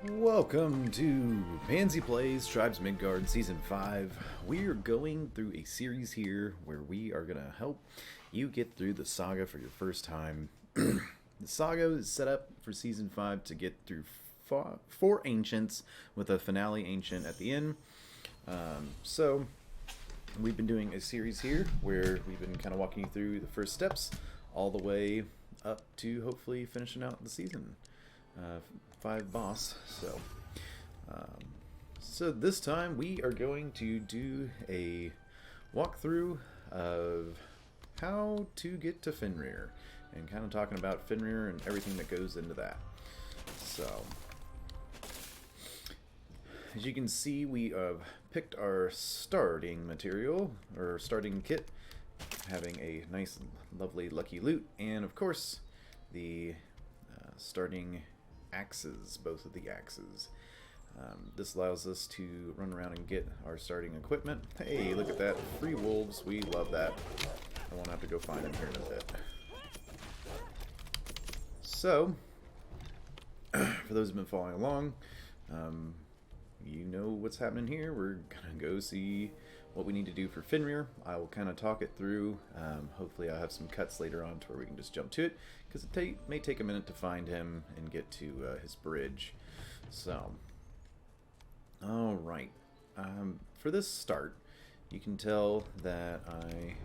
Welcome to Played Tribes of Midgard Season 5. We are going through a series here where we are going to help you get through the saga for your first time. The saga is set up for Season 5 to get through four ancients with a finale ancient at the end. So we've been doing a series here where we've been kind of walking you through the first steps all the way up to hopefully finishing out the season. 5 boss. So this time we are going to do a walkthrough of how to get to Fenrir and kind of talking about Fenrir and everything that goes into that. So as you can see, we have picked our starting material or starting kit, having a nice, lovely, lucky loot, and of course the starting axes, both of the axes. This allows us to run around and get our starting equipment. Hey, look at that. Free wolves. We love that. I won't have to go find them here in a bit. So, for those who've been following along, you know what's happening here. We're going to go see what we need to do for Fenrir. I will kind of talk it through. Hopefully I'll have some cuts later on to where we can just jump to it, because it may take a minute to find him and get to his bridge. So, alright. For this start, you can tell that I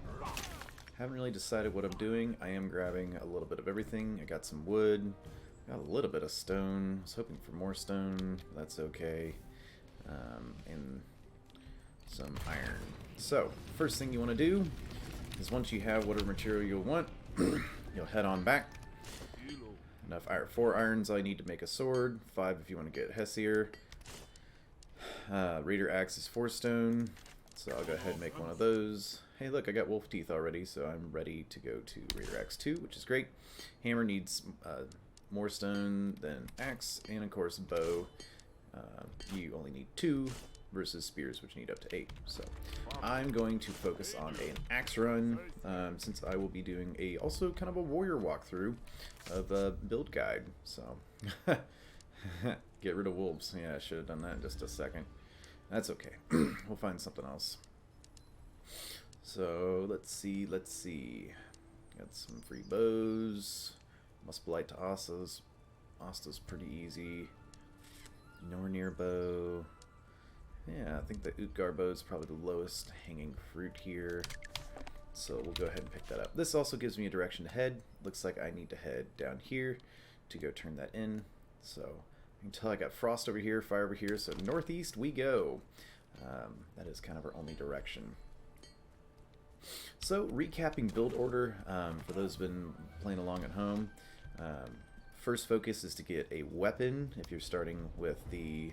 haven't really decided what I'm doing. I am grabbing a little bit of everything. I got some wood, got a little bit of stone. I was hoping for more stone. That's okay. And some iron. So, first thing you want to do is, once you have whatever material you'll want, you'll head on back. Enough iron. 4 irons I need to make a sword. 5 if you want to get Hessier. Raider axe is 4 stone, so I'll go ahead and make one of those. Hey look, I got wolf teeth already, so I'm ready to go to Raider axe 2, which is great. Hammer needs more stone than axe, and of course bow. You only need 2 versus spears, which need up to 8. So I'm going to focus on an axe run, since I will be doing also kind of a warrior walkthrough of a build guide. So get rid of wolves. Yeah, I should have done that in just a second. That's okay. We'll find something else. So let's see. Got some free bows. Muspelite to Asta's. Asta's pretty easy. Nowhere near bow. Yeah, I think the Utgar bow is probably the lowest hanging fruit here. So we'll go ahead and pick that up. This also gives me a direction to head. Looks like I need to head down here to go turn that in. So you can tell I got frost over here, fire over here, so northeast we go. That is kind of our only direction. So recapping build order, for those who've been playing along at home, first focus is to get a weapon if you're starting with the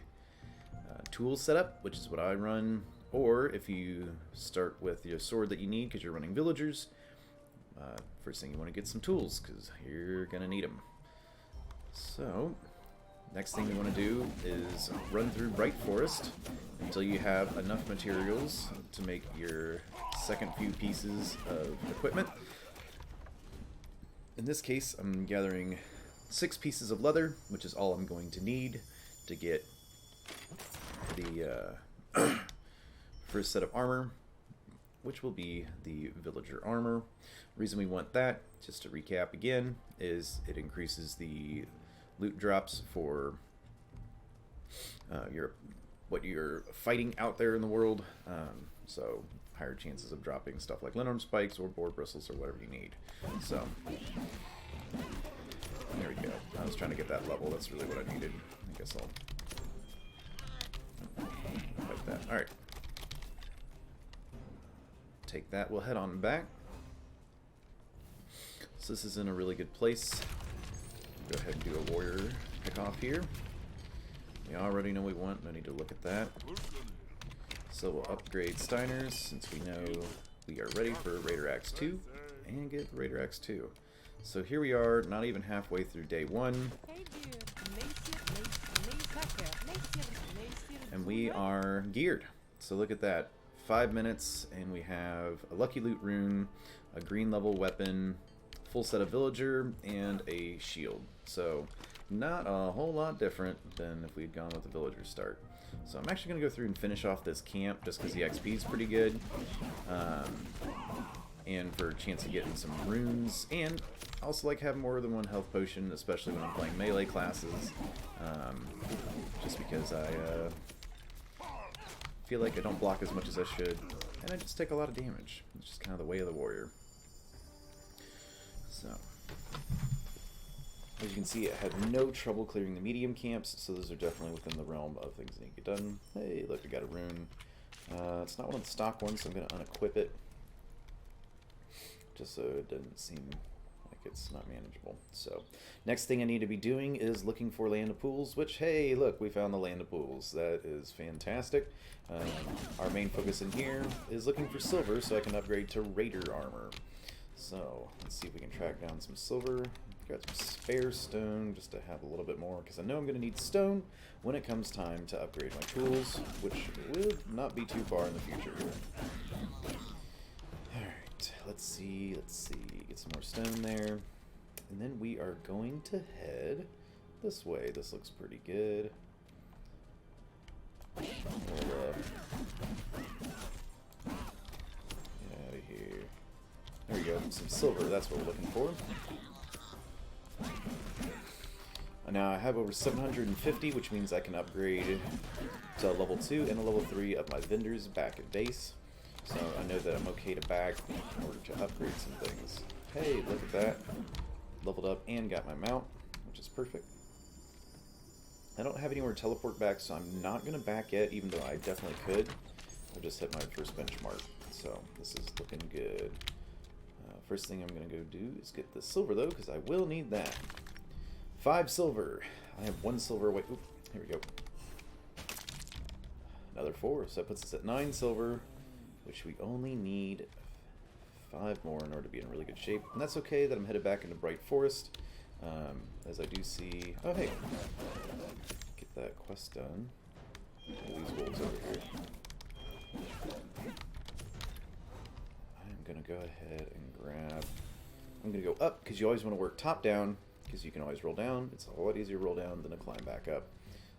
tools setup, which is what I run, or if you start with your sword that you need because you're running villagers, first thing you want to get some tools because you're gonna need them. So next thing you want to do is run through Bright Forest until you have enough materials to make your second few pieces of equipment. In this case, I'm gathering 6 pieces of leather, which is all I'm going to need to get the first set of armor, which will be the villager armor. Reason we want that, just to recap again, is it increases the loot drops for what you're fighting out there in the world. So higher chances of dropping stuff like linarm spikes or boar bristles or whatever you need. So there we go. I was trying to get that level. That's really what I needed. I guess I'll like that. Alright. Take that. We'll head on back. So this is in a really good place. Go ahead and do a warrior pick off here. We already know we want. No need to look at that. So we'll upgrade Steiners since we know we are ready for Raider Axe 2 and get Raider Axe 2. So here we are, not even halfway through day 1. And we are geared. So look at that. 5 minutes and we have a lucky loot rune, a green level weapon, full set of villager, and a shield. So not a whole lot different than if we'd gone with the villager start. So I'm actually going to go through and finish off this camp just because the XP is pretty good. And for a chance of getting some runes. And I also like having more than one health potion, especially when I'm playing melee classes. Just because I feel like I don't block as much as I should. And I just take a lot of damage. It's just kind of the way of the warrior. So, as you can see, I had no trouble clearing the medium camps, so those are definitely within the realm of things that need to get done. Hey, look, I got a rune. It's not one of the stock ones, so I'm going to unequip it. Just so it doesn't seem like it's not manageable. So, next thing I need to be doing is looking for land of pools, which, hey, look, we found the land of pools. That is fantastic. Our main focus in here is looking for silver so I can upgrade to raider armor. So, let's see if we can track down some silver. Got some spare stone just to have a little bit more, because I know I'm going to need stone when it comes time to upgrade my tools, which will not be too far in the future here. Alright, let's see, get some more stone there. And then we are going to head this way. This looks pretty good. Get out of here. There we go, some silver, that's what we're looking for. Now I have over 750, which means I can upgrade to a level 2 and a level 3 of my vendors back at base. So I know that I'm okay to back in order to upgrade some things. Hey, look at that. Leveled up and got my mount, which is perfect. I don't have anywhere to teleport back, so I'm not going to back yet, even though I definitely could. I just hit my first benchmark, so this is looking good. First thing I'm going to go do is get the silver, though, because I will need that. 5 silver. I have 1 silver away. Oop, here we go. Another 4, so that puts us at 9 silver, which we only need 5 more in order to be in really good shape. And that's okay that I'm headed back into Bright Forest, as I do see... Oh, hey. Get that quest done. All these wolves over here. I'm going to go ahead and grab... I'm going to go up, because you always want to work top down, because you can always roll down. It's a lot easier to roll down than to climb back up.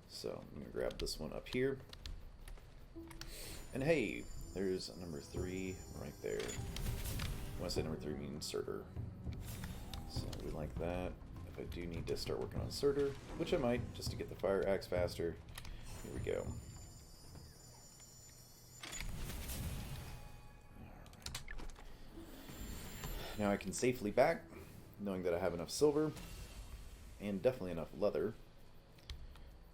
So I'm going to grab this one up here. And hey, there's number 3 right there. When I say number 3, I mean Surtur. So we like that. If I do need to start working on Surtur, which I might, just to get the fire axe faster, here we go. Now I can safely back, knowing that I have enough silver, and definitely enough leather,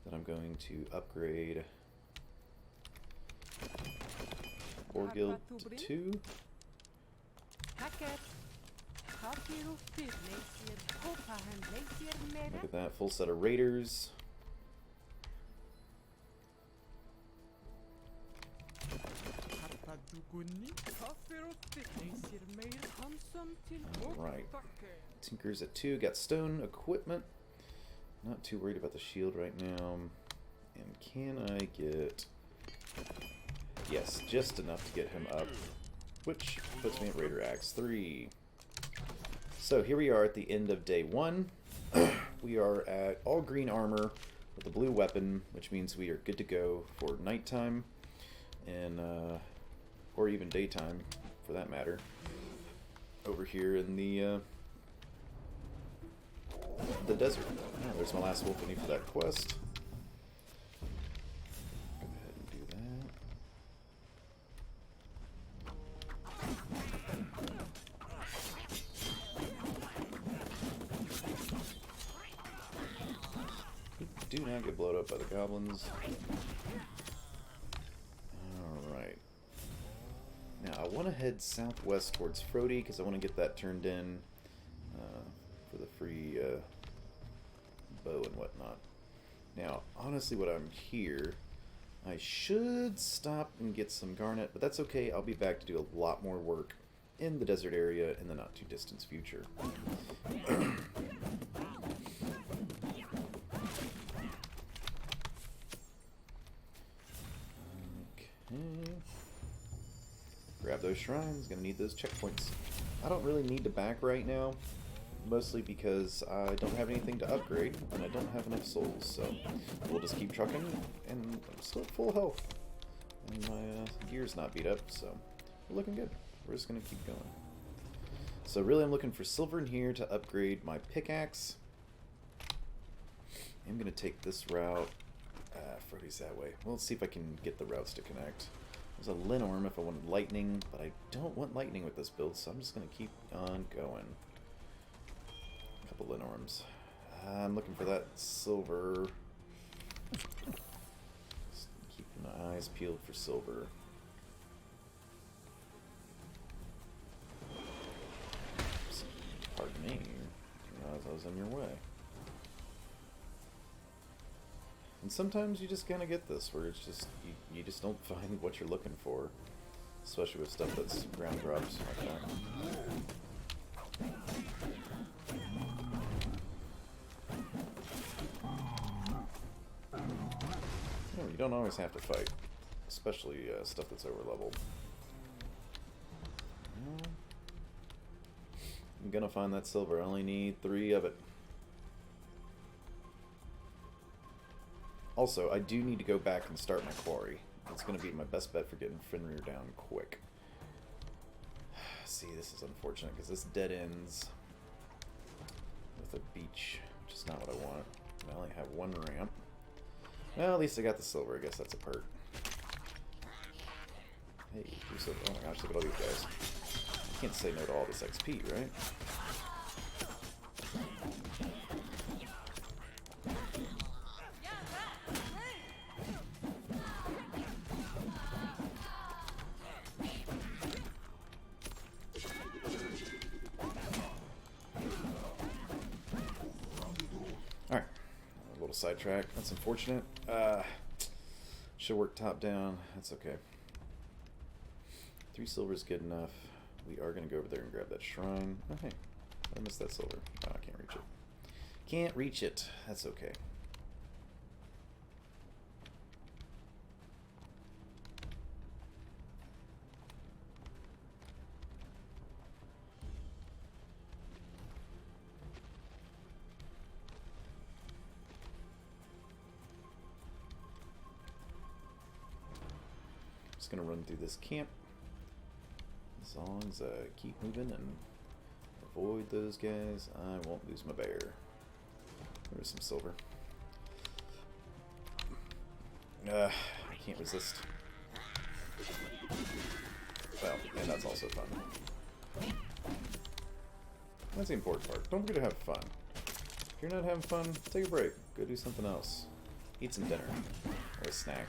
that I'm going to upgrade Orgild to 2. Look at that, full set of raiders. Alright. Tinker's at 2, got stone equipment. Not too worried about the shield right now. And can I get... Yes, just enough to get him up, which puts me at Raider Axe 3. So here we are at the end of day 1. We are at all green armor with a blue weapon, which means we are good to go for nighttime, and or even daytime, for that matter. Over here in the desert. Oh, there's my last wolf I need for that quest. Go ahead and do that. Do not get blown up by the goblins. Alright. Now I want to head southwest towards Frody because I want to get that turned in for the free bow and whatnot. Now, honestly, when I'm here, I should stop and get some garnet, but that's okay. I'll be back to do a lot more work in the desert area in the not too distant future. Okay. Grab those shrines. Gonna need those checkpoints. I don't really need to back right now, mostly because I don't have anything to upgrade, and I don't have enough souls, so we'll just keep trucking, and I'm still at full health, and my gear's not beat up, so we're looking good. We're just going to keep going. So really I'm looking for silver in here to upgrade my pickaxe. I'm going to take this route. Frody's that way. Well, let's see if I can get the routes to connect. There's a Linnorm if I wanted lightning, but I don't want lightning with this build, so I'm just going to keep on going. A couple Linnorms. I'm looking for that silver. Just keeping my eyes peeled for silver. Pardon me. I didn't realize I was in your way. And sometimes you just kind of get this, where it's just, you just don't find what you're looking for. Especially with stuff that's ground drops like that. You don't always have to fight. Especially stuff that's over leveled. I'm gonna find that silver. I only need 3 of it. Also, I do need to go back and start my quarry. It's going to be my best bet for getting Fenrir down quick. See, this is unfortunate because this dead ends with a beach, which is not what I want. I only have 1 ramp. Well, at least I got the silver. I guess that's a perk. Hey, do silver. Oh my gosh, look at all these guys. I can't say no to all this XP, right? Sidetrack. That's unfortunate. Should work top down. That's okay. 3 silver is good enough. We are going to go over there and grab that shrine. Oh, hey. I missed that silver. Oh, I can't reach it. Can't reach it. That's okay. Gonna run through this camp as long as I keep moving and avoid those guys. I won't lose my bear. There's some silver. I can't resist. Well, and that's also fun. That's the important part. Don't forget to have fun. If you're not having fun, take a break. Go do something else. Eat some dinner or a snack.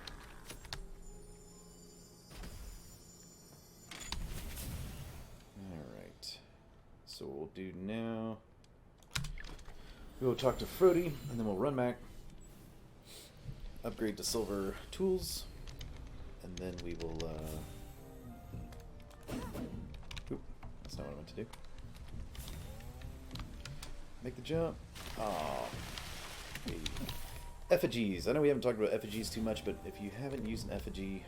So what we'll do now, we'll talk to Frody, and then we'll run back, upgrade to silver tools, and then we will, oop, that's not what I meant to do. Make the jump. Aww. Okay. Effigies. I know we haven't talked about effigies too much, but if you haven't used an effigy,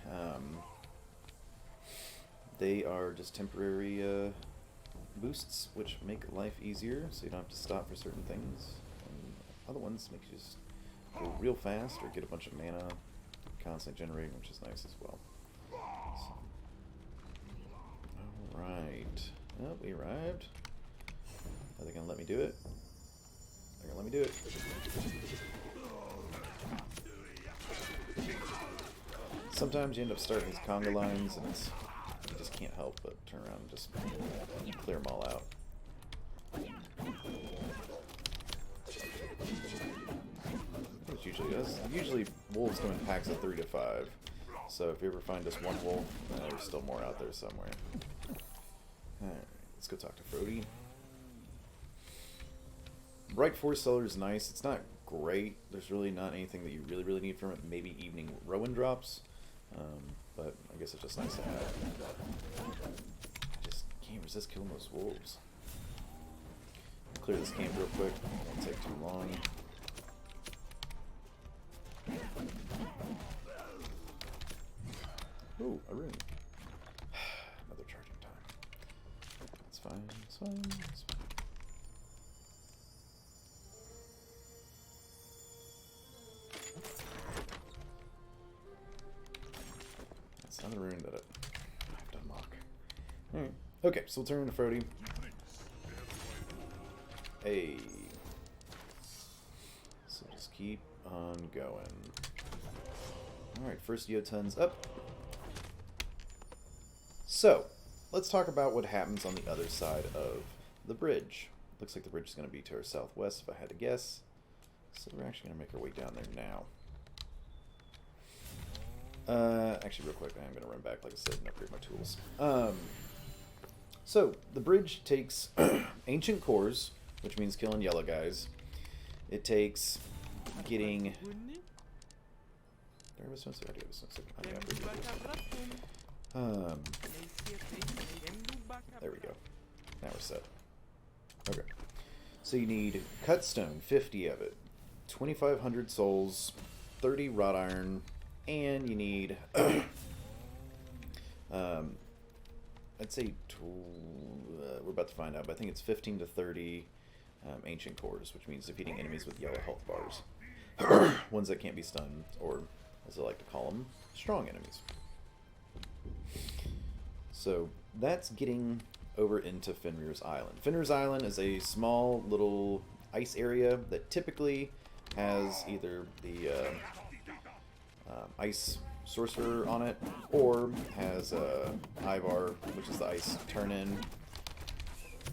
they are just temporary, boosts, which make life easier, so you don't have to stop for certain things. And other ones make you just go real fast or get a bunch of mana constantly generating, which is nice as well. So. Alright. Oh, we arrived. Are they going to let me do it? They're going to let me do it. Sometimes you end up starting these conga lines and it's you just can't help but turn around and just clear them all out. It usually does. Usually wolves go in packs of 3 to 5. So if you ever find just one wolf, there's still more out there somewhere. Alright, let's go talk to Frody. Bright Force Cellar is nice. It's not great. There's really not anything that you really need from it. Maybe evening Rowan drops. But I guess it's just nice to have. I just can't resist killing those wolves. I'll clear this camp real quick. Won't take too long. Ooh, a rune. Another charging time. It's fine, it's fine, it's fine. Okay, so we'll turn into Frody. Hey. So just keep on going. Alright, first Jotun's up. So, let's talk about what happens on the other side of the bridge. Looks like the bridge is going to be to our southwest, if I had to guess. So we're actually going to make our way down there now. Actually, real quick, I'm going to run back, like I said, and upgrade my tools. So, the bridge takes ancient cores, which means killing yellow guys. It takes getting... There we go. Now we're set. Okay. So you need cut stone, 50 of it, 2,500 souls, 30 wrought iron, and you need... I'd say we're about to find out, but I think it's 15 to 30 ancient cores, which means defeating enemies with yellow health bars. Ones that can't be stunned, or as I like to call them, strong enemies. So that's getting over into Fenrir's Island. Fenrir's Island is a small little ice area that typically has either the ice sorcerer on it, or has Ivar, which is the ice turn-in.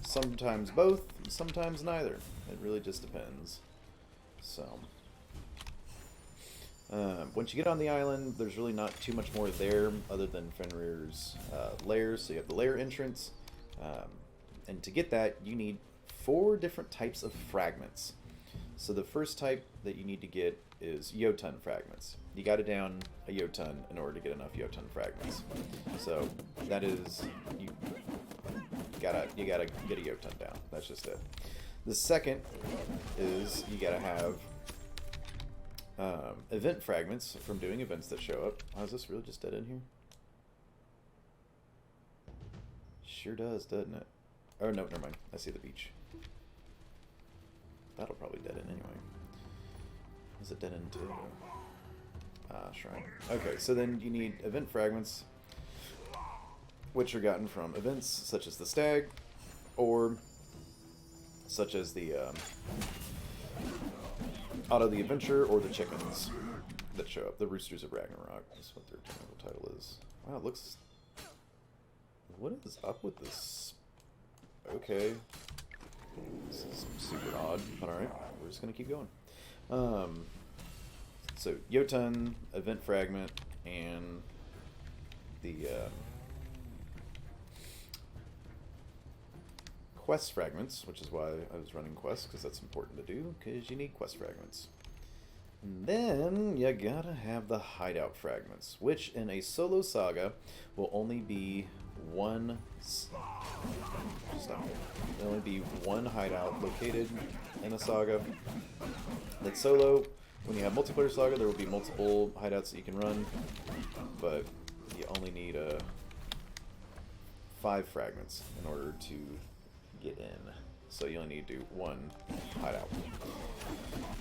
Sometimes both, sometimes neither. It really just depends. So, once you get on the island, there's really not too much more there other than Fenrir's lairs. So you have the lair entrance, and to get that, you need 4 different types of fragments. So the first type that you need to get is Jotun fragments. You got to down a Jotun in order to get enough Jotun fragments. So that is you gotta get a Jotun down. That's just it. The second is you gotta have event fragments from doing events that show up. Oh, is this really just dead in here? Sure does, doesn't it? Oh no, never mind. I see the beach. That'll probably dead in anyway. Is it dead in too? Shrine. Okay, so then you need event fragments, which are gotten from events such as the stag, or such as the Auto the Adventure, or the chickens that show up. The Roosters of Ragnarok is what their technical title is. Wow, it looks... What is up with this? Okay. This is super odd, but alright, we're just going to keep going. So, Jotun, Event Fragment, and the Quest Fragments, which is why I was running quests, because that's important to do, because you need Quest Fragments. And then, you gotta have the Hideout Fragments, which in a Solo Saga will only be one... There'll only be one hideout located in a saga. That's solo. When you have multiplayer saga, there will be multiple hideouts that you can run, but you only need 5 fragments in order to get in. So you only need to do one hideout.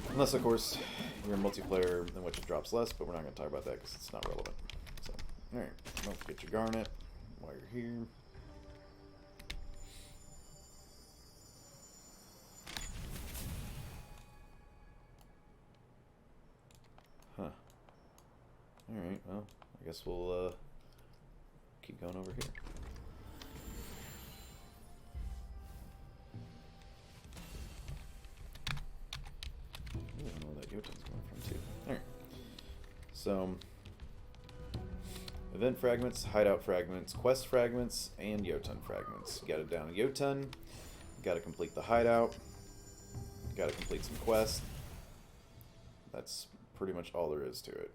Unless, of course, you're in multiplayer, in which it drops less, but we're not going to talk about that because it's not relevant. So, alright, don't forget your garnet while you're here. Huh. Alright, well, I guess we'll keep going over here. I don't know where that Jotun's going from, too. Alright. So, event fragments, hideout fragments, quest fragments, and Jotun fragments. You gotta down a Jotun, you gotta complete the hideout, you gotta complete some quests. That's pretty much all there is to it.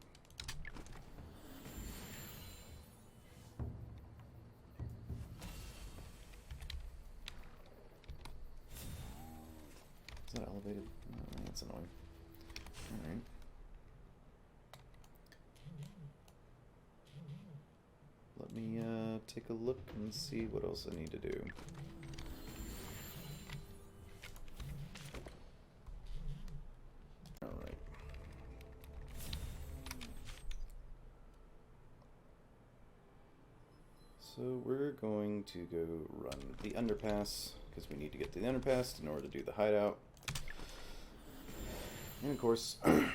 Is that elevated? Oh, that's annoying. Alright. Let me take a look and see what else I need to do. Alright. So we're going to go run the underpass, because we need to get to the underpass in order to do the hideout. And of course, need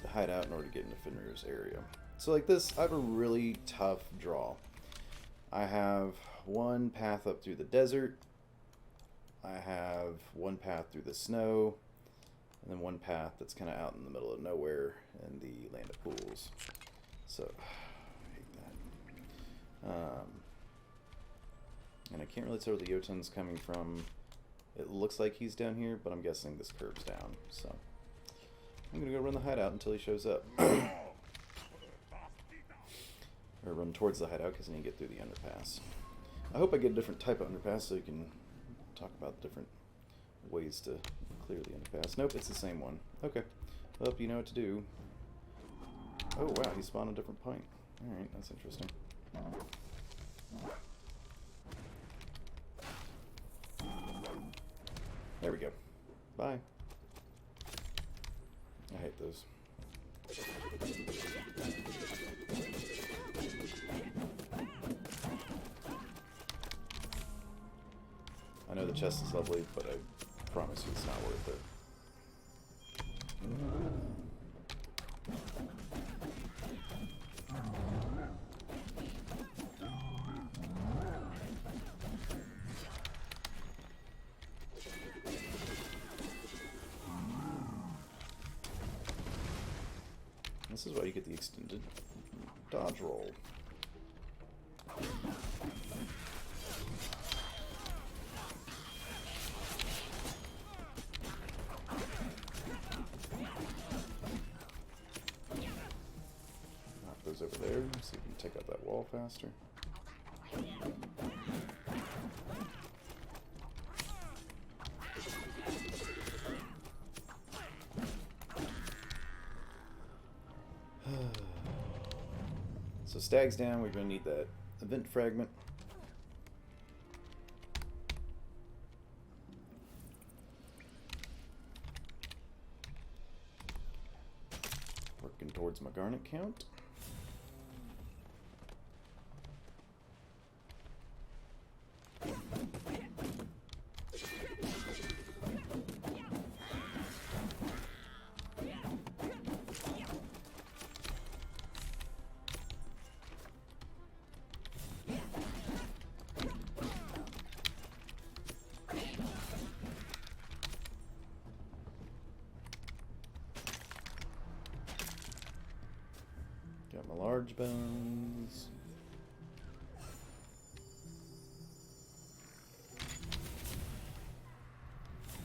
the hideout in order to get into Fenrir's area. So like this, I have a really tough draw. I have one path up through the desert, I have one path through the snow, and then one path that's kind of out in the middle of nowhere in the land of pools. So, I hate that. And I can't really tell where the Jotun's coming from. It looks like he's down here, but I'm guessing this curves down. So, I'm going to go run the hideout until he shows up. Or run towards the hideout because I need to get through the underpass. I hope I get a different type of underpass so you can talk about different ways to clear the underpass. Nope, it's the same one. Okay. Well, you know what to do. Oh, wow, he spawned a different point. Alright, that's interesting. There we go. Bye. I hate those. I know the chest is lovely, but I promise you it's not worth it. This is why you get the extended dodge roll. Knock those over there, so you can take out that wall faster. So Stag's down, we're going to need that event fragment. Working towards my garnet count. Got my large bones.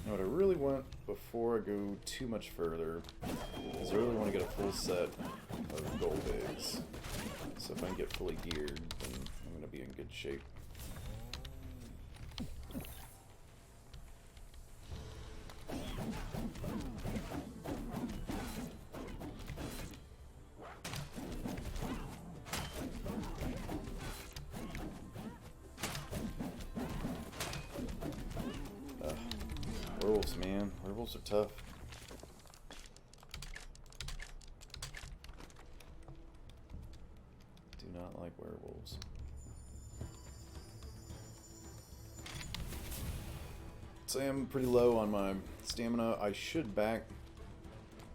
Now what I really want before I go too much further is I really want to get a full set of gold eggs. So if I can get fully geared, then I'm going to be in good shape. Werewolves, man. Werewolves are tough. Do not like werewolves. So I'm pretty low on my stamina. I should back,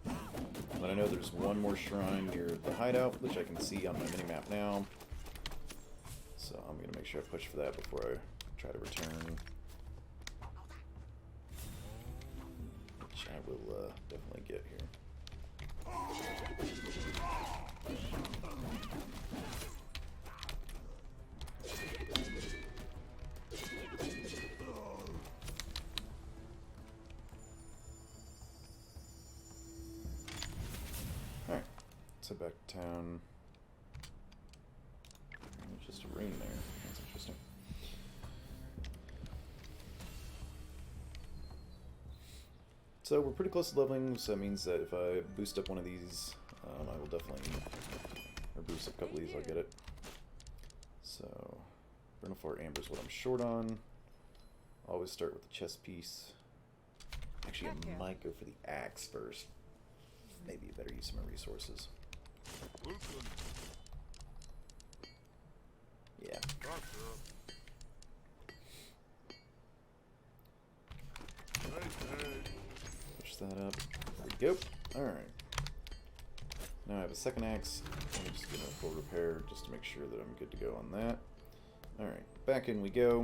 but I know there's one more shrine near the hideout, which I can see on my mini-map now. So I'm going to make sure I push for that before I try to return. I will definitely get here. Alright, let's head back to town. There's just a rune there. That's interesting. So we're pretty close to leveling, so that means that if I boost up one of these, I will definitely, or boost up a couple of these, I'll get it. So, Brenoflor Amber is what I'm short on. Always start with the chest piece. Actually, I might go for the axe first. Maybe a better use of my resources. Push that up. There we go. Alright. Now I have a second axe. I'm just going to full repair just to make sure that I'm good to go on that. Alright, back in we go.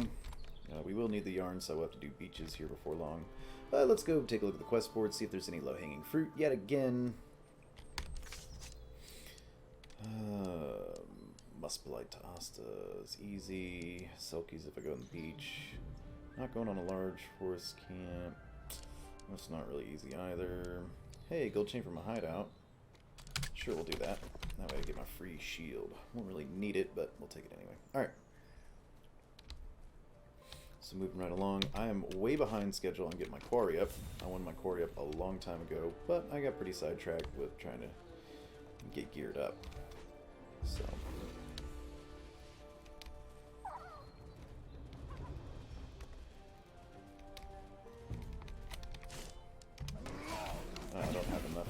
We will need the yarn, so we'll have to do beaches here before long. But let's go take a look at the quest board, see if there's any low-hanging fruit yet again. Muspelite to Asta is easy. Selkies if I go on the beach. Not going on a large forest camp. That's not really easy either. Hey, gold chain from a hideout. Sure, we'll do that. That way I get my free shield. Won't really need it, but we'll take it anyway. Alright. So moving right along. I am way behind schedule on getting my quarry up. I wanted my quarry up a long time ago, but I got pretty sidetracked with trying to get geared up. So... I don't have enough.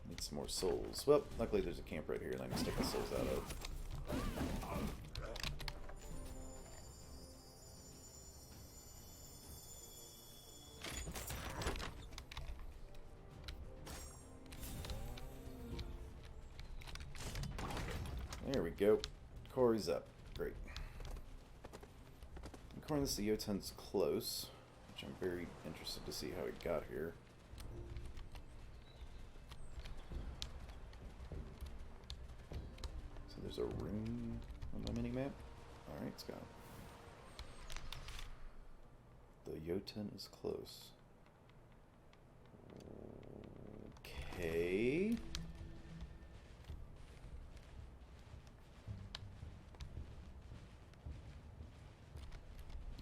Need some more souls. Well, luckily there's a camp right here and I can stick the souls out of. There we go. Corey's up. Great. According to the Jotun's close, which I'm very interested to see how he got here. So there's a rune on the mini-map. Alright, it's gone. The Jotun is close. Okay.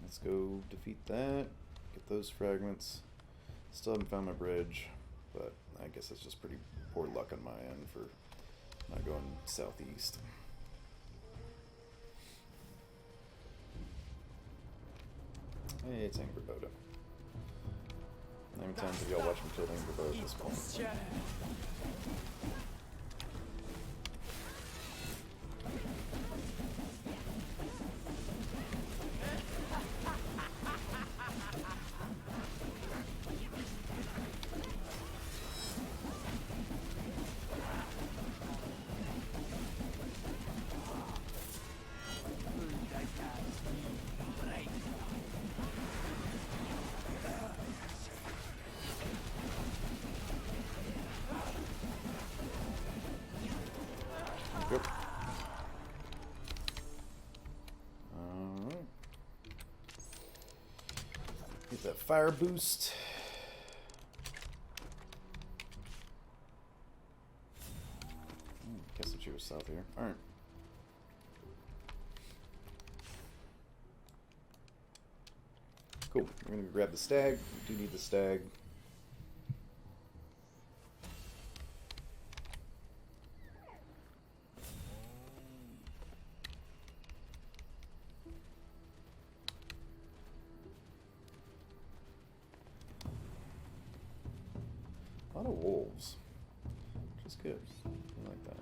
Let's go defeat that, get those fragments. Still haven't found my bridge, but I guess that's just pretty poor luck on my end for not going southeast. Hey, it's Angry Boda. How many times have y'all watched me kill Angry Boda at this point? Yep. Alright. Get that fire boost. Guess that you were south here. Alright. Cool. We're gonna grab the stag. We do need the stag. A lot of wolves, which is good. I like that.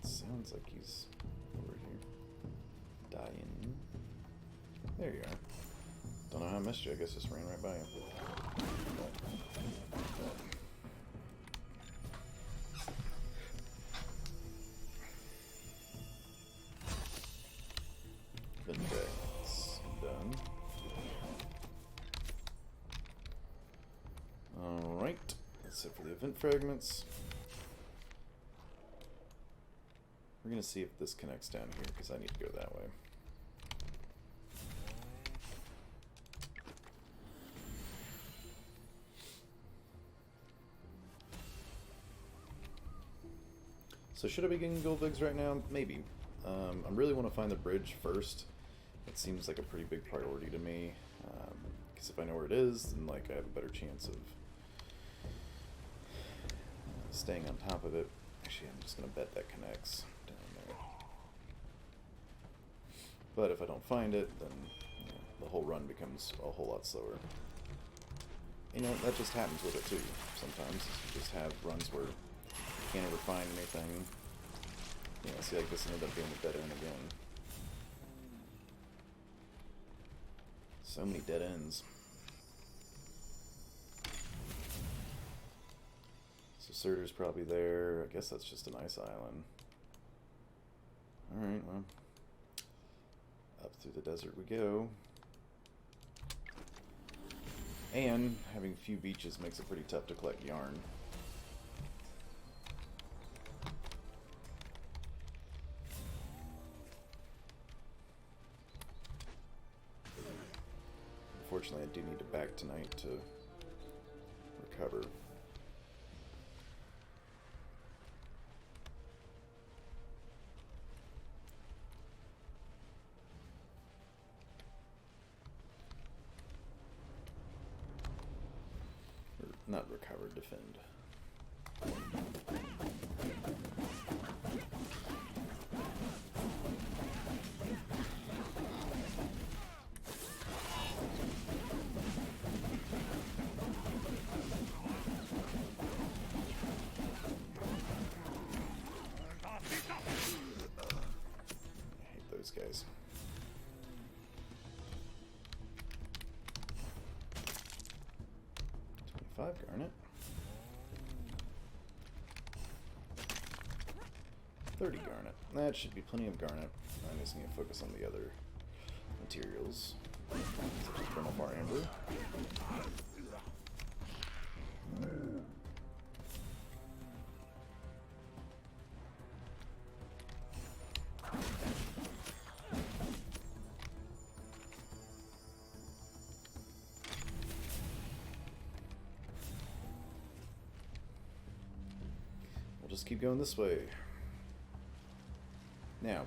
Sounds like he's over here. Dying. There you are. Don't know how I missed you. I guess just ran right by you. That's done. Alright. That's it for the event fragments. We're going to see if this connects down here, because I need to go that way. So should I be getting gold vigs right now? Maybe. I really want to find the bridge first. It seems like a pretty big priority to me. Because if I know where it is, then like I have a better chance of staying on top of it. Actually, I'm just going to bet that connects down there. But if I don't find it, then the whole run becomes a whole lot slower. You know, that just happens with it too. Sometimes you just have runs where you can't ever find anything. You know, see, like this ended up being a dead end again. So many dead ends. So Surtur's probably there. I guess that's just an ice island. Alright, well. Up through the desert we go. And having few beaches makes it pretty tough to collect yarn. Unfortunately, I do need to back tonight to recover. Or not recover, defend. Guys. $25 garnet. 30 garnet. That should be plenty of garnet. I just need to focus on the other materials, such as Brittle Bar Amber. Just keep going this way. Now,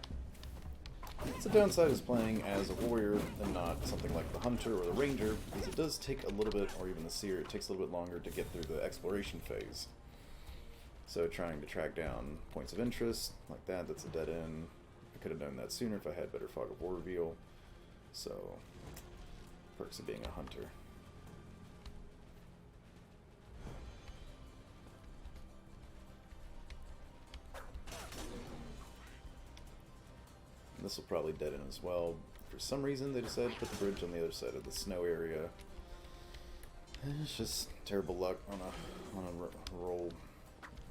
the downside is playing as a warrior and not something like the hunter or the ranger, because it does take a little bit, or even the seer, it takes a little bit longer to get through the exploration phase. So trying to track down points of interest like that, that's a dead end. I could have done that sooner if I had better Fog of War reveal. So, perks of being a hunter. This will probably dead end as well. For some reason, they decided to put the bridge on the other side of the snow area. And it's just terrible luck on a roll.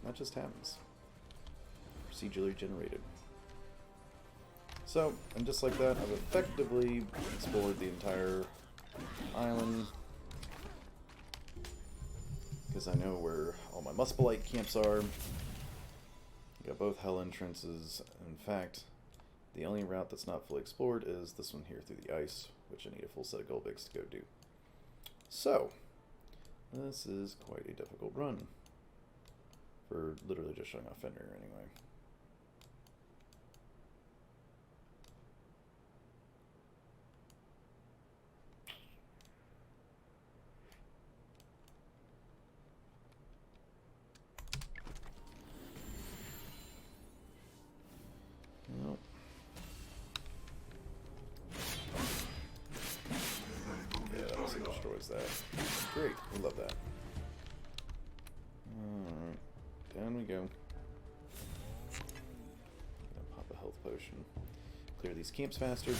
That just happens. Procedurally generated. So, and just like that, I've effectively explored the entire island. Because I know where all my Muspelite camps are. Got both hell entrances. In fact, the only route that's not fully explored is this one here through the ice, which I need a full set of gold bigs to go do. So, this is quite a difficult run. For literally just showing off Fenrir anyway. Nope. Yeah, that also destroys that. Great, we love that. Alright, down we go. Gonna pop a health potion. Clear these camps faster. You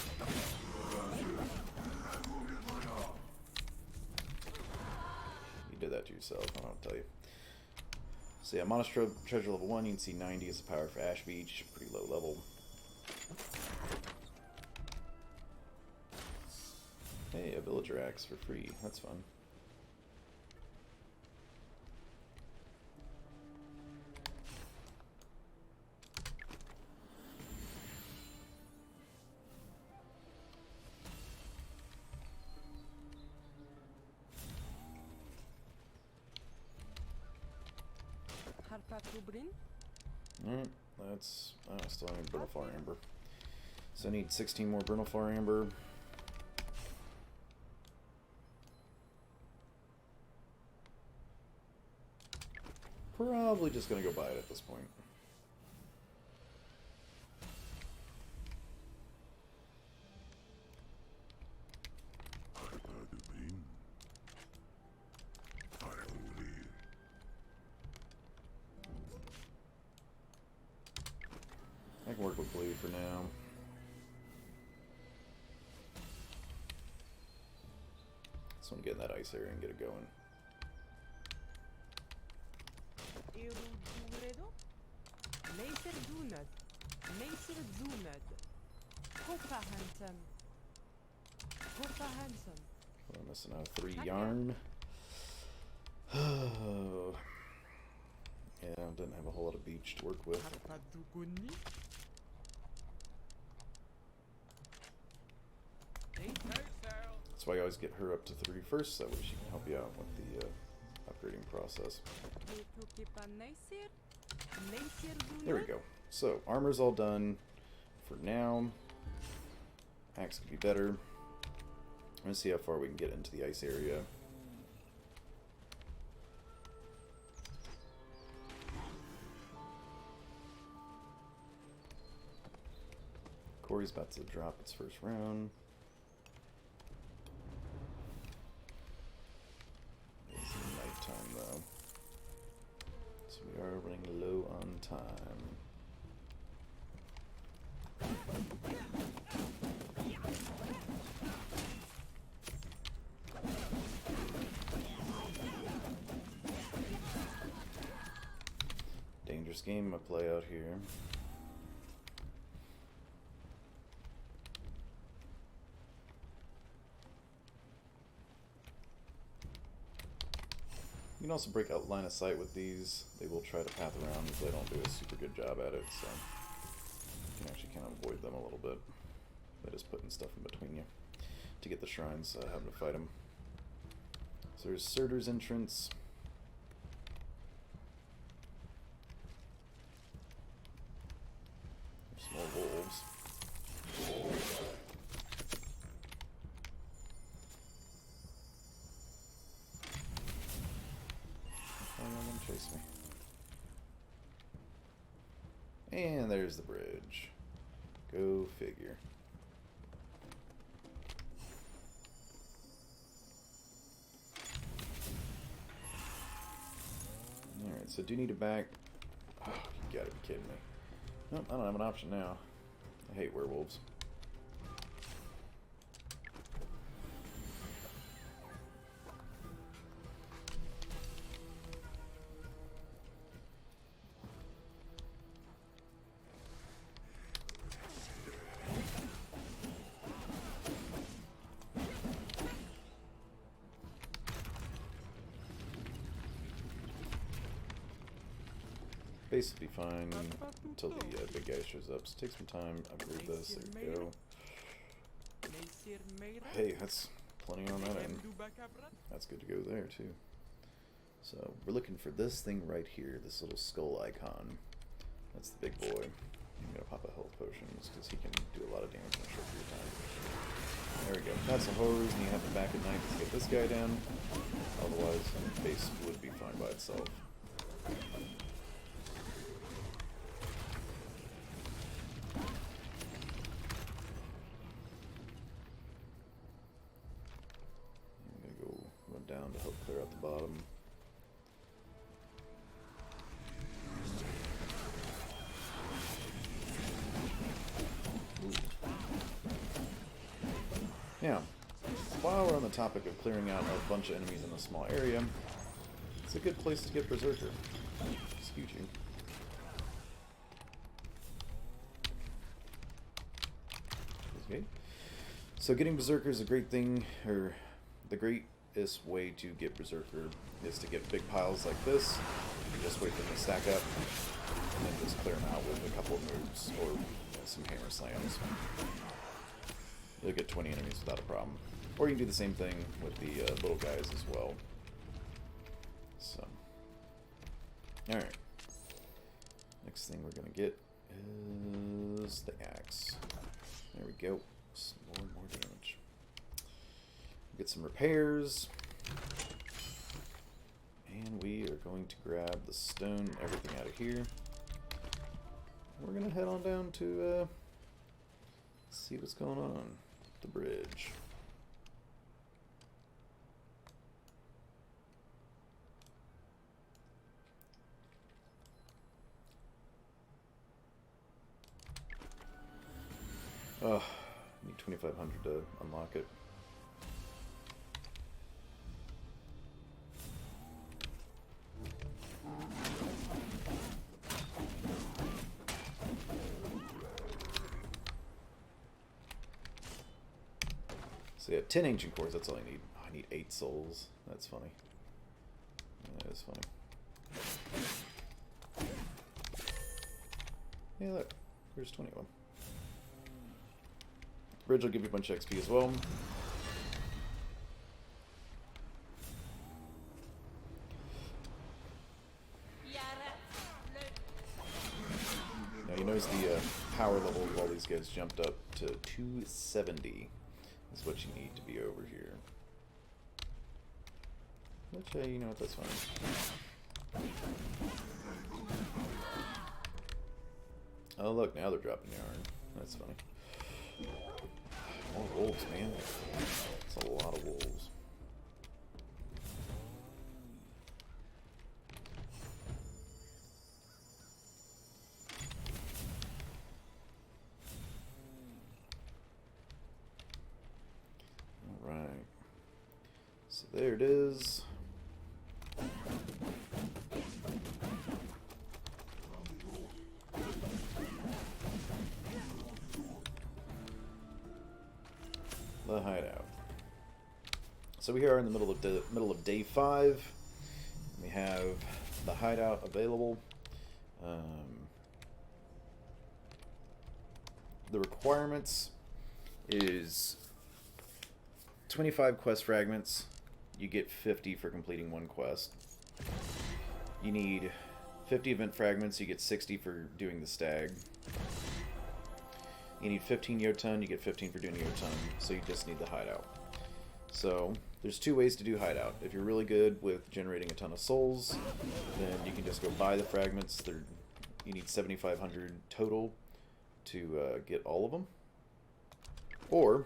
did that to yourself, I don't tell you. So yeah, Monastrove Treasure level 1, you can see 90 is the power for Ash Beach, pretty low level. Hey, a villager axe for free. That's fun. Alright, that's... Oh, I still need Brunelfar Amber. So I need 16 more Brunelfar Amber. Probably just gonna go buy it at this point. Work with blue for now. Just want to get in that ice area and get it going. What am I missing out? 3 yarn. Oh. Yeah, didn't have a whole lot of beach to work with. That's why I always get her up to 3 first, that way she can help you out with the upgrading process. There we go. So, armor's all done for now. Axe could be better. I'm going to see how far we can get into the ice area. Corey's about to drop its first round. It's nighttime though, so we are running low on time. Dangerous game I play out here. You can also break out line of sight with these. They will try to path around, but they don't do a super good job at it, so you can actually kind of avoid them a little bit by just putting stuff in between you to get the shrines, having to fight them. So there's Surtur's entrance. There's some more wolves. Chase me. And there's the bridge. Go figure. Alright, so do you need a back? Oh, you gotta be kidding me. Nope, I don't have an option now. I hate werewolves. Base will be fine until the big guy shows up. So take some time, upgrade this, there we go. Hey, that's plenty on that end. That's good to go there too. So we're looking for this thing right here, this little skull icon. That's the big boy. I'm gonna pop a health potion because he can do a lot of damage in a short period of time. There we go. That's the whole reason you have to back at night to get this guy down. Otherwise, base would be fine by itself. Down to help clear out the bottom. Ooh. Now, while we're on the topic of clearing out a bunch of enemies in a small area, it's a good place to get Berserker. Excuse you. Okay. So getting Berserker is a great thing, or the greatest way to get Berserker is to get big piles like this. You just wait for them to stack up, and then just clear them out with a couple of moves, or some hammer slams. You'll get 20 enemies without a problem. Or you can do the same thing with the little guys as well. So, alright. Next thing we're going to get is the axe. There we go. Some more damage. Get some repairs. And we are going to grab the stone and everything out of here. We're going to head on down to see what's going on. The bridge. 2,500 to unlock it. So yeah, 10 ancient cores, that's all I need. Oh, I need 8 souls. That's funny. That is funny. Hey look, here's 21. Bridge will give you a bunch of XP as well. Now you notice the power level of all these guys jumped up to 270. Is what you need to be over here. Which, you know what, that's fine. Oh look, now they're dropping yarn. That's funny. More wolves, man. That's a lot of wolves. Alright. So there it is. The hideout. So we are in the middle of day 5. We have the hideout available. The requirements is 25 quest fragments. You get 50 for completing one quest. You need 50 event fragments. You get 60 for doing the stag. You need 15 Jotun, you get 15 for doing Jotun, so you just need the hideout. So, there's 2 ways to do hideout. If you're really good with generating a ton of souls, then you can just go buy the fragments. You need 7,500 total to get all of them. Or,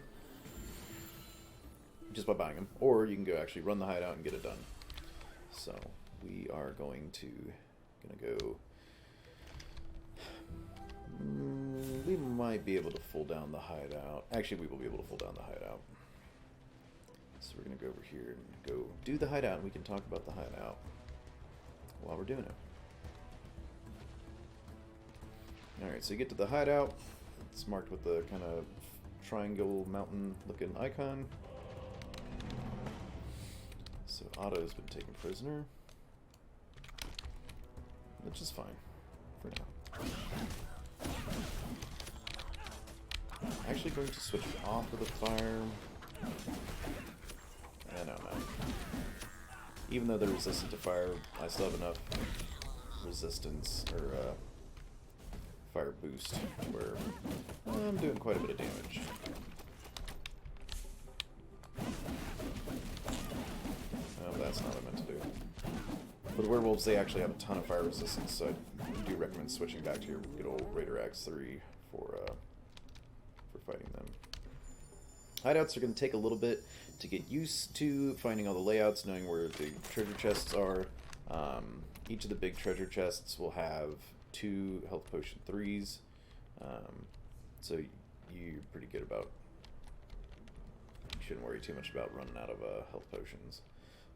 just by buying them. Or you can go actually run the hideout and get it done. So, we are going to go... we might be able to full down the hideout. Actually, we will be able to full down the hideout. So we're going to go over here and go do the hideout, and we can talk about the hideout while we're doing it. Alright, so you get to the hideout. It's marked with the kind of triangle mountain-looking icon. So Otto's been taken prisoner. Which is fine for now. Actually going to switch off of the fire. I don't know. Even though they're resistant to fire, I still have enough resistance or fire boost where I'm doing quite a bit of damage. Oh, that's not what I meant to do. For the werewolves, they actually have a ton of fire resistance, so I do recommend switching back to your good old Raider Axe 3 for fighting them. Hideouts are going to take a little bit to get used to finding all the layouts, knowing where the treasure chests are. Each of the big treasure chests will have 2 health potion 3s, so you're pretty good about... You shouldn't worry too much about running out of health potions.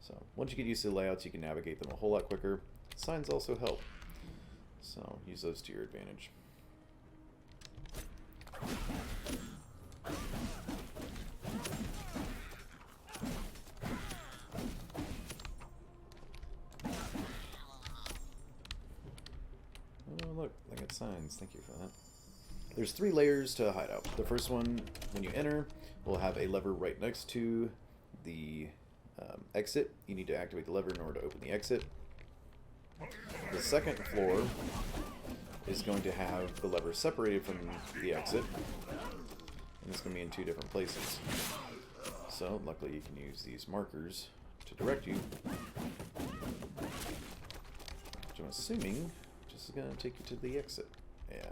So once you get used to the layouts, you can navigate them a whole lot quicker. Signs also help, so use those to your advantage. Oh look, I got signs. Thank you for that. There's 3 layers to a hideout. The first one, when you enter, will have a lever right next to the exit. You need to activate the lever in order to open the exit. The second floor is going to have the lever separated from the exit, and it's going to be in 2 different places. So, luckily you can use these markers to direct you, which I'm assuming just is going to take you to the exit. Yeah.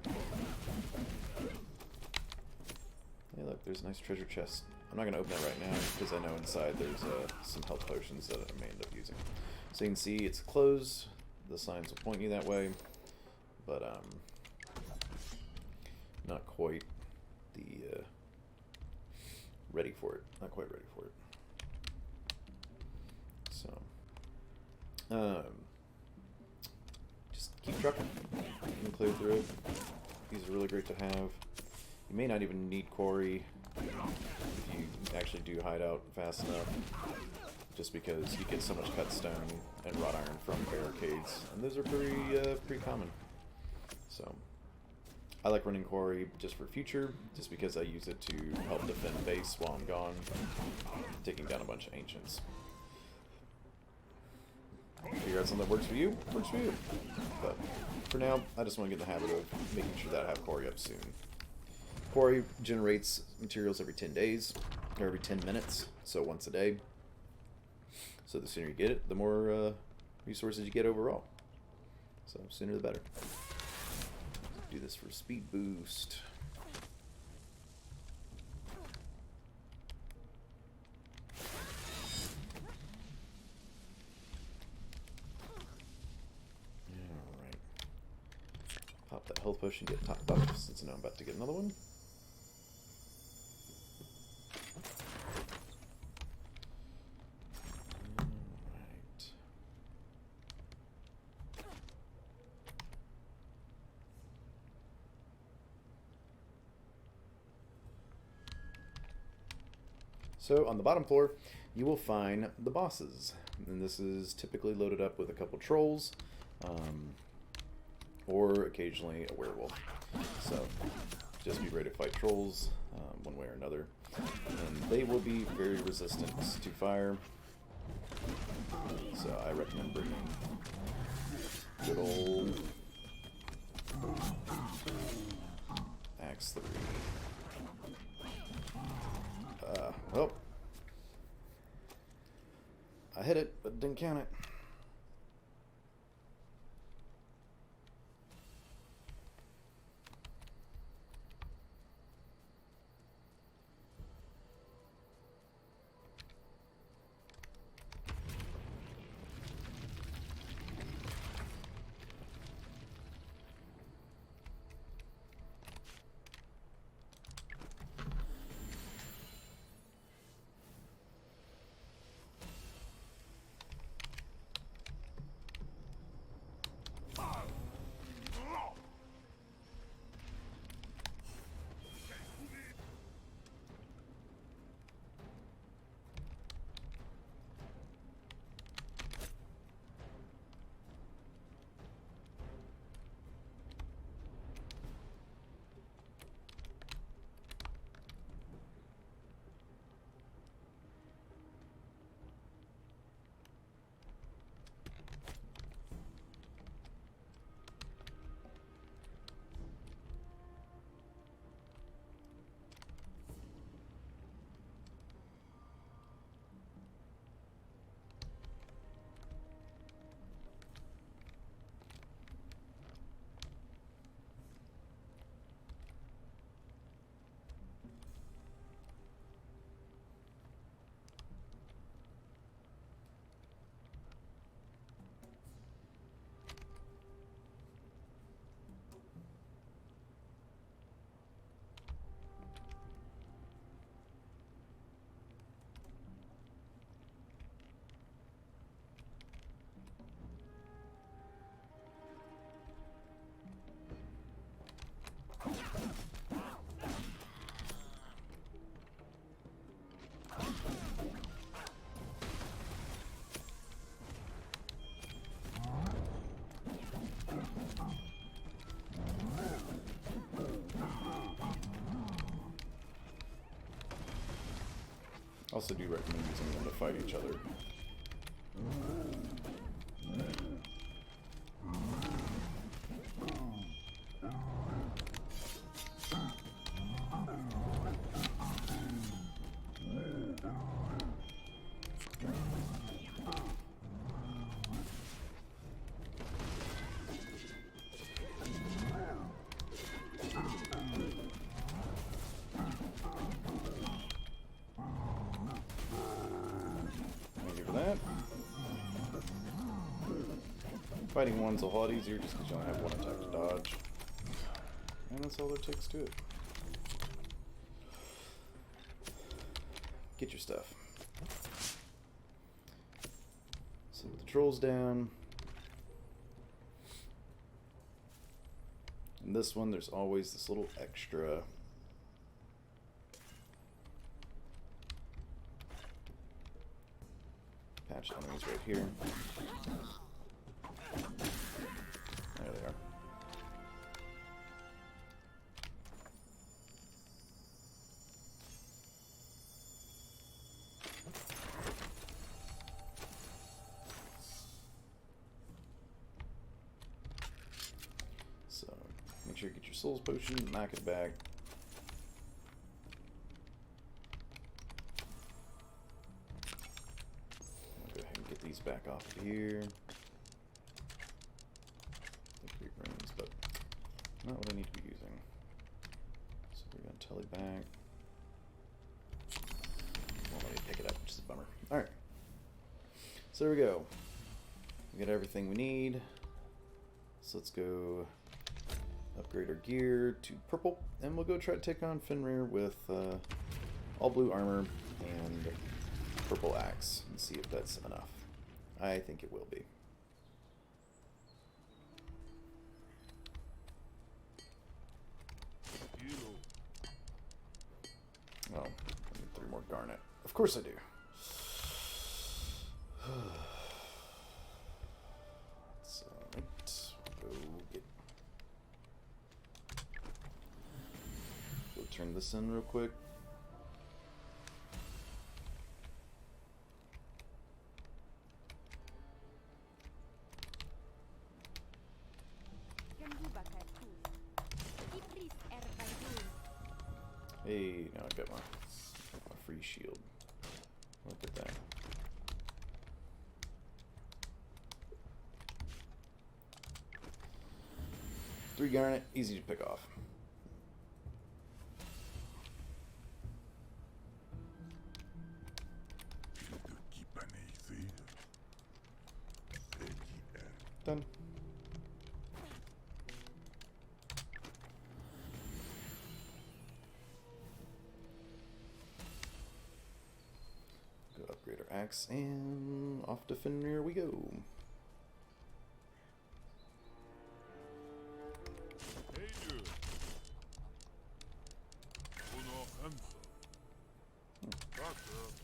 Hey look, there's a nice treasure chest. I'm not going to open it right now because I know inside there's some health potions that I may end up using. So you can see it's closed. The signs will point you that way, but not quite the ready for it. Not quite ready for it. So, just keep trucking. You can clear through it. These are really great to have. You may not even need quarry if you actually do hide out fast enough, just because you get so much cut stone and wrought iron from barricades, and those are pretty common. So I like running quarry just for future, just because I use it to help defend base while I'm gone, taking down a bunch of ancients. Figure out something that works for you, works for you. But for now, I just want to get in the habit of making sure that I have quarry up soon. Quarry generates materials every 10 days, or every 10 minutes, so once a day. So the sooner you get it, the more resources you get overall. So sooner the better. Do this for speed boost. Alright. Pop that health potion, get top buff, since I know I'm about to get another one. So on the bottom floor, you will find the bosses, and this is typically loaded up with a couple trolls, or occasionally a werewolf. So just be ready to fight trolls one way or another, and they will be very resistant to fire. So I recommend bringing good old Axe 3. Well, I hit it, but didn't count it. Also do recommend using them to fight each other. Fighting one's a lot easier just because you only have one attack to dodge. And that's all there takes to it. get your stuff. So with the trolls down. In this one, there's always this little extra. Patch enemies right here. There they are. So, make sure you get your souls potion, knock it back. Back off of here. Three runes, but not what I need to be using. So we're gonna telly back. Won't let me pick it up, which is a bummer. Alright. So there we go. We got everything we need. So let's go upgrade our gear to purple, and we'll go try to take on Fenrir with all blue armor and purple axe and see if that's enough. I think it will be. Oh, I need 3 more garnet. Of course I do. So, let's go get... Go turn this in real quick. Hey, now I got my free shield. Look at that. Three garnet, easy to pick off. Done. Upgrade our axe, and off to Fenrir we go.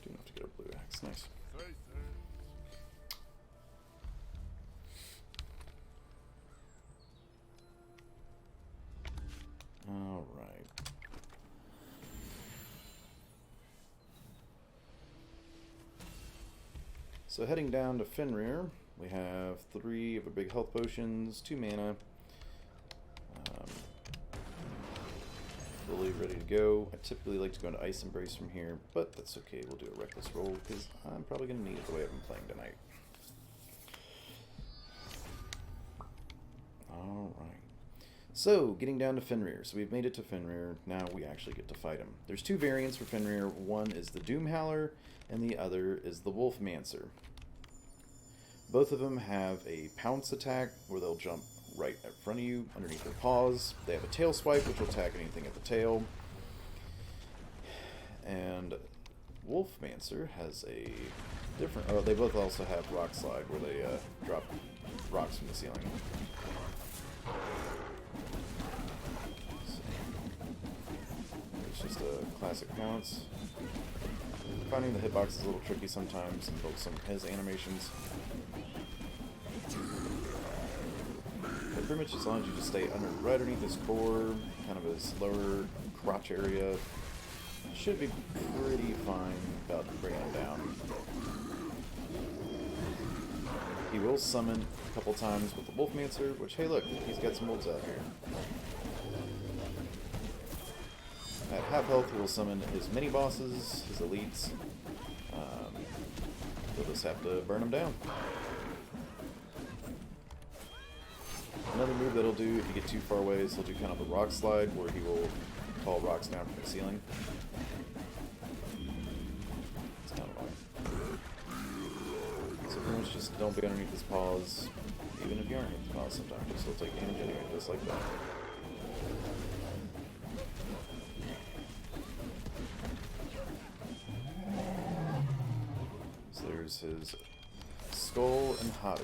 Do enough to get a blue axe, nice. All right. So heading down to Fenrir, we have 3 of the big health potions, 2 mana, fully ready to go. I typically like to go into Ice Embrace from here, but that's okay. We'll do a Reckless roll because I'm probably going to need it the way I've been playing tonight. Alright. So, getting down to Fenrir. So we've made it to Fenrir. Now we actually get to fight him. There's 2 variants for Fenrir. One is the Doom Howler, and the other is the Wolfmancer. Both of them have a pounce attack, where they'll jump right in front of you, underneath their paws. They have a tail swipe, which will attack anything at the tail. And Wolfmancer has a different... Oh, they both also have Rock Slide, where they drop rocks from the ceiling. So, it's just a classic pounce. Finding the hitbox is a little tricky sometimes in both some of his animations. But pretty much as long as you just stay right underneath his core, kind of his lower crotch area, should be pretty fine about bringing him down. He will summon a couple times with the Wolfmancer, which, hey look, he's got some wolves out here. At half health, he will summon his mini-bosses, his elites. You'll just have to burn them down. Another move that he'll do if you get too far away is he'll do kind of a rock slide, where he will call rocks down from the ceiling. It's kind of annoying. So pretty much just don't be underneath his paws, even if you aren't underneath his paws sometimes. You'll still take damage anyway, just like that. there's his skull and hobby.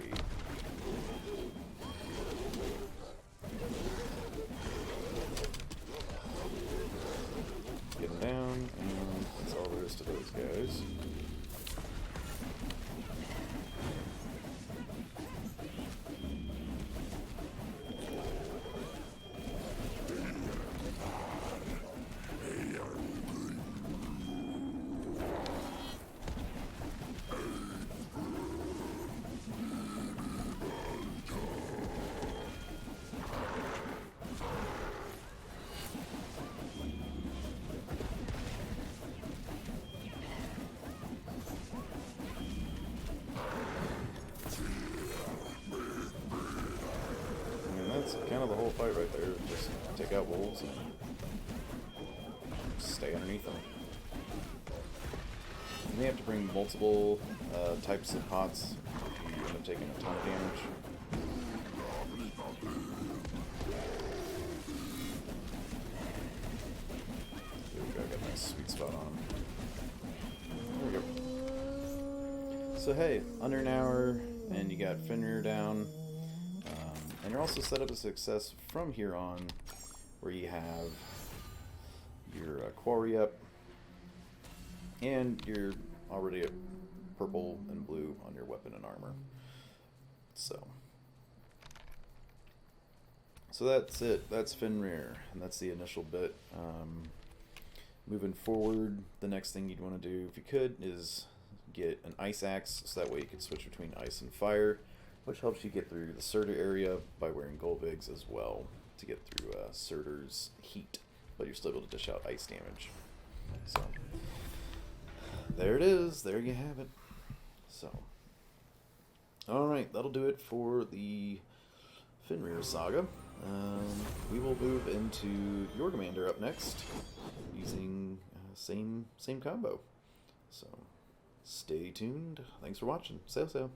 Get him down, and that's all there is to those guys. That's kind of the whole fight right there. Just take out wolves and stay underneath them. You may have to bring multiple types of pots if you end up taking a ton of damage. There we go, got a nice sweet spot on him. There we go. So hey, under an hour, and you got Fenrir down. And you're also set up a success from here on, where you have your quarry up, and you're already at purple and blue on your weapon and armor. So that's it. That's Fenrir, and that's the initial bit. Moving forward, the next thing you'd want to do, if you could, is get an ice axe, so that way you can switch between ice and fire, which helps you get through the Surtur area by wearing Golvigs as well to get through Surtur's heat, but you're still able to dish out ice damage. So, there it is. There you have it. So, alright, that'll do it for the Fenrir saga. We will move into your commander up next, using same combo. So, stay tuned. Thanks for watching. Sail, sail.